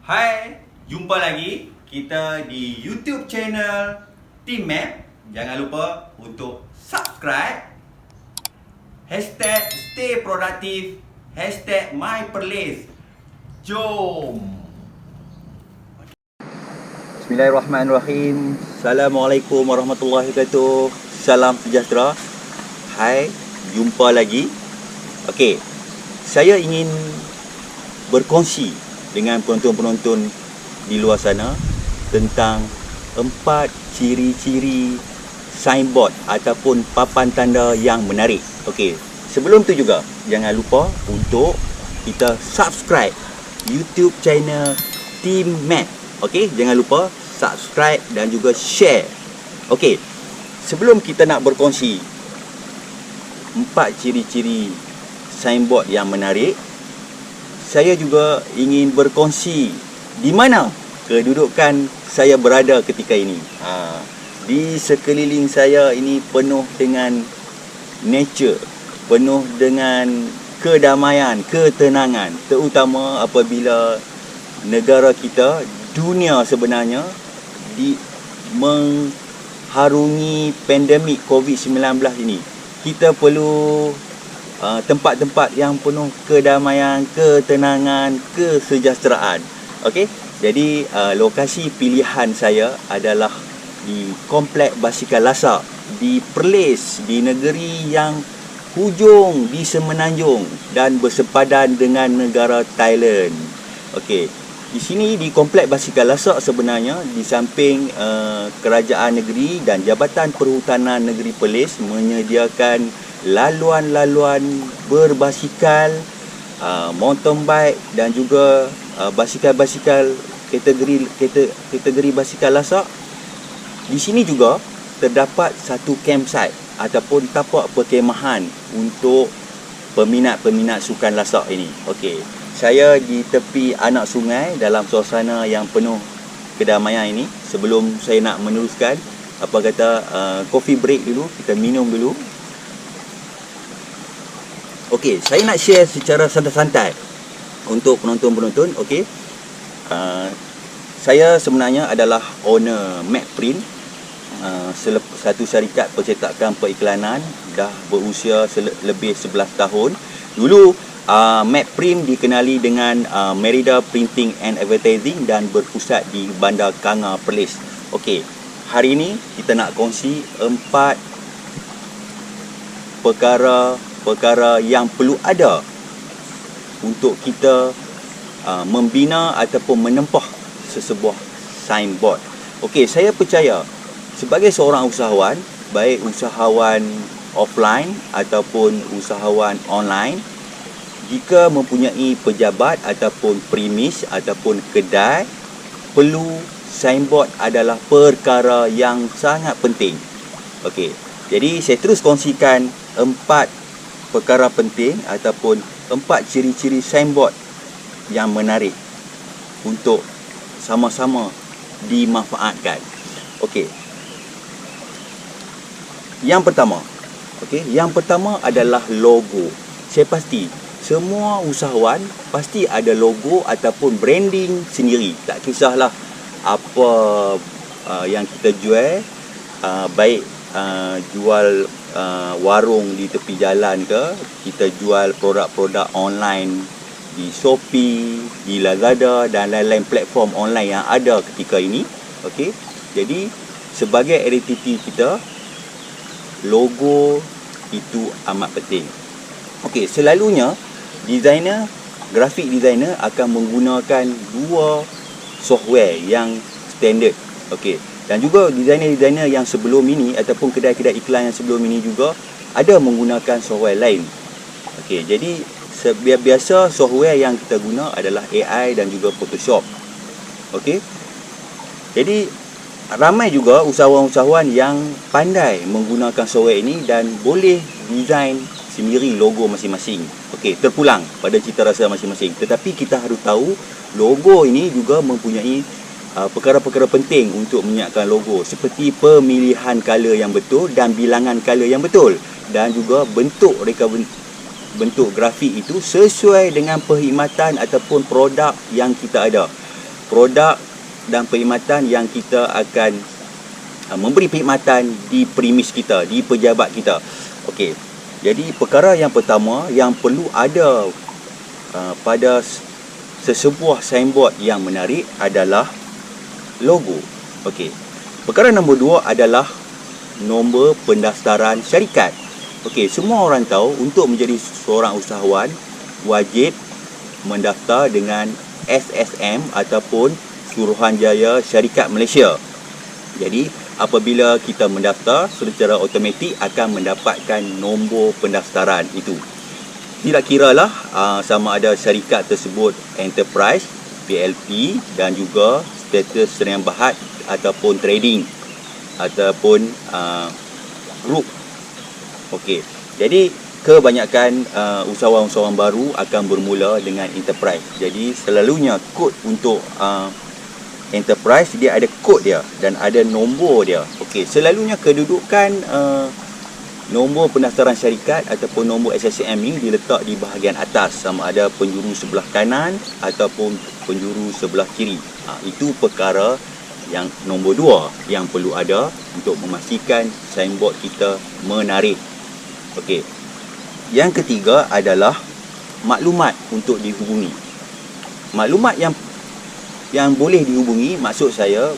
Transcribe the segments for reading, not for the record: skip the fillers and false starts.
Hai, jumpa lagi kita di YouTube channel Team Map. Jangan lupa untuk subscribe, #stay produktif, #myperlis. Jom. Bismillahirrahmanirrahim. Assalamualaikum warahmatullahi wabarakatuh. Salam sejahtera. Hai, jumpa lagi. Okey, saya ingin berkongsi dengan penonton-penonton di luar sana tentang 4 ciri-ciri signboard ataupun papan tanda yang menarik. Okey, sebelum tu juga jangan lupa untuk kita subscribe YouTube channel Team Map. Okey, jangan lupa subscribe dan juga share. Okey, sebelum kita nak berkongsi 4 ciri-ciri signboard yang menarik, saya juga ingin berkongsi di mana kedudukan saya berada ketika ini. Di sekeliling saya ini penuh dengan nature, penuh dengan kedamaian, ketenangan, terutama apabila negara kita, dunia sebenarnya mengharungi pandemik COVID-19 ini. Kita perlu tempat-tempat yang penuh kedamaian, ketenangan, kesejahteraan. Okey, jadi lokasi pilihan saya adalah di Komplek Basikal Lasak di Perlis, di negeri yang hujung di Semenanjung dan bersepadan dengan negara Thailand. Okey, di sini di Komplek Basikal Lasak sebenarnya di samping kerajaan negeri dan Jabatan Perhutanan Negeri Perlis menyediakan laluan-laluan berbasikal, mountain bike dan juga basikal-basikal kategori basikal lasak. Di sini juga terdapat satu campsite ataupun tapak perkemahan untuk peminat-peminat sukan lasak ini. Okey, saya di tepi anak sungai dalam suasana yang penuh kedamaian ini. Sebelum saya nak meneruskan, apa kata coffee break dulu, kita minum dulu. Okey, saya nak share secara santai-santai untuk penonton-penonton. Okey, saya sebenarnya adalah owner MacPrint, satu syarikat percetakan periklanan, dah berusia lebih 11 tahun. Dulu MacPrint dikenali dengan Merida Printing and Advertising dan berpusat di Bandar Kanga, Perlis. Okey, hari ini kita nak kongsi 4 perkara yang perlu ada untuk kita membina ataupun menempah sesebuah signboard. Okey, saya percaya sebagai seorang usahawan, baik usahawan offline ataupun usahawan online, jika mempunyai pejabat ataupun premis ataupun kedai, perlu signboard adalah perkara yang sangat penting. Okey, jadi saya terus kongsikan 4 perkara penting ataupun 4 ciri-ciri signboard yang menarik untuk sama-sama dimanfaatkan. Okey. Yang pertama adalah logo. Saya pasti semua usahawan pasti ada logo ataupun branding sendiri. Tak kisahlah apa yang kita jual, baik jual warung di tepi jalan ke, kita jual produk-produk online di Shopee, di Lazada dan lain-lain platform online yang ada ketika ini. Okey, jadi sebagai identiti kita, logo itu amat penting. Okey, selalunya graphic designer akan menggunakan 2 software yang standard. Okey, dan juga designer-designer yang sebelum ini ataupun kedai-kedai iklan yang sebelum ini juga ada menggunakan software lain. Okey, jadi biasa software yang kita guna adalah AI dan juga Photoshop. Okey, jadi ramai juga usahawan-usahawan yang pandai menggunakan software ini dan boleh design sendiri logo masing-masing. Okey, terpulang pada cita rasa masing-masing. Tetapi kita harus tahu logo ini juga mempunyai perkara-perkara penting untuk menyiapkan logo, seperti pemilihan color yang betul dan bilangan color yang betul, dan juga bentuk grafik itu sesuai dengan perkhidmatan ataupun produk yang kita ada. produk dan perkhidmatan yang kita akan memberi perkhidmatan di premis kita, di pejabat kita. Okey. Jadi perkara yang pertama yang perlu ada pada sesebuah signboard yang menarik adalah logo. Okey. Perkara nombor 2 adalah nombor pendaftaran syarikat. Okey, semua orang tahu untuk menjadi seorang usahawan wajib mendaftar dengan SSM ataupun Suruhanjaya Syarikat Malaysia. Jadi apabila kita mendaftar, secara automatik akan mendapatkan nombor pendaftaran itu. Tidak kiralah sama ada syarikat tersebut enterprise, PLP dan juga status Sdn Bhd ataupun trading ataupun group. Okey. Jadi kebanyakan usahawan-usahawan baru akan bermula dengan enterprise. Jadi selalunya kod untuk enterprise dia ada kod dia dan ada nombor dia. Okey, selalunya kedudukan nombor pendaftaran syarikat ataupun nombor SSM ini diletak di bahagian atas, sama ada penjuru sebelah kanan ataupun penjuru sebelah kiri. Itu perkara yang nombor 2 yang perlu ada untuk memastikan signboard kita menarik. Okey. Yang ketiga adalah maklumat untuk dihubungi. Maklumat yang boleh dihubungi, maksud saya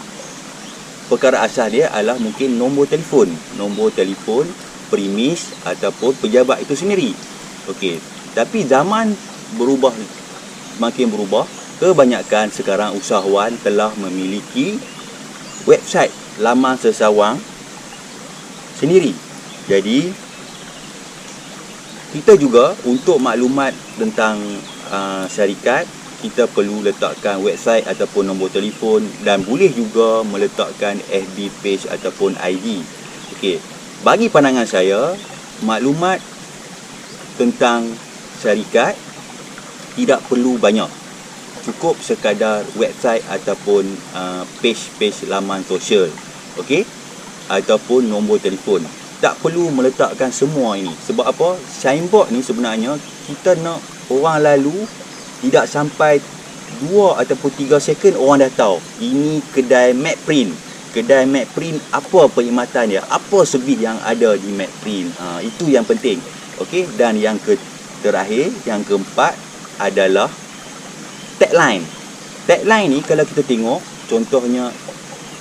perkara asas dia adalah mungkin nombor telefon premis ataupun pejabat itu sendiri. Okey. Tapi zaman makin berubah. Kebanyakan sekarang usahawan telah memiliki website laman sesawang sendiri. Jadi kita juga untuk maklumat tentang syarikat, kita perlu letakkan website ataupun nombor telefon dan boleh juga meletakkan FB page ataupun ID. Okey. Bagi pandangan saya, maklumat tentang syarikat tidak perlu banyak. Cukup sekadar website ataupun page-page laman sosial. Okey? Ataupun nombor telefon. Tak perlu meletakkan semua ini. Sebab apa? Signboard ni sebenarnya kita nak orang lalu tidak sampai 2 ataupun 3 second orang dah tahu ini kedai Macprint. Kedai Macprint, apa perkhidmatan dia, apa servis yang ada di Macprint. Itu yang penting. Okey, dan yang terakhir, yang keempat adalah tagline. Tagline ni kalau kita tengok, contohnya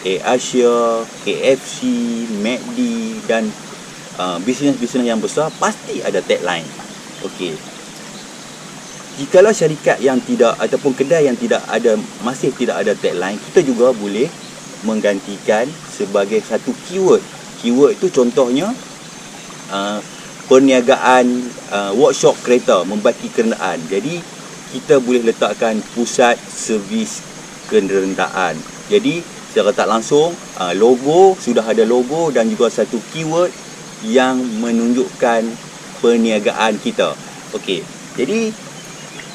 Asia, KFC, McD dan bisnes-bisnes yang besar pasti ada tagline. Okey. Jikalau syarikat yang tidak ataupun kedai yang masih tidak ada tagline, kita juga boleh menggantikan sebagai satu keyword. Keyword itu contohnya perniagaan workshop kereta, membaiki kenderaan. Jadi kita boleh letakkan pusat servis kenderaan. Jadi secara tak langsung logo, sudah ada logo dan juga satu keyword yang menunjukkan perniagaan kita. Okey. Jadi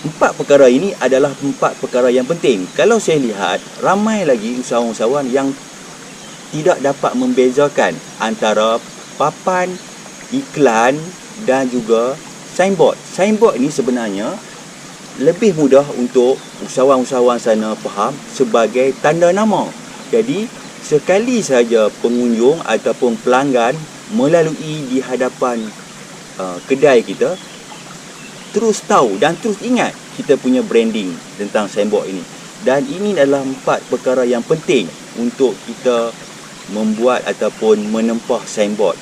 4 perkara ini adalah 4 perkara yang penting. Kalau saya lihat, ramai lagi usahawan-usahawan yang tidak dapat membezakan antara papan, iklan dan juga signboard. Signboard ini sebenarnya lebih mudah untuk usahawan-usahawan sana faham sebagai tanda nama. Jadi, sekali saja pengunjung ataupun pelanggan melalui di hadapan kedai kita, terus tahu dan terus ingat kita punya branding tentang signboard ini. Dan ini adalah 4 perkara yang penting untuk kita membuat ataupun menempah signboard.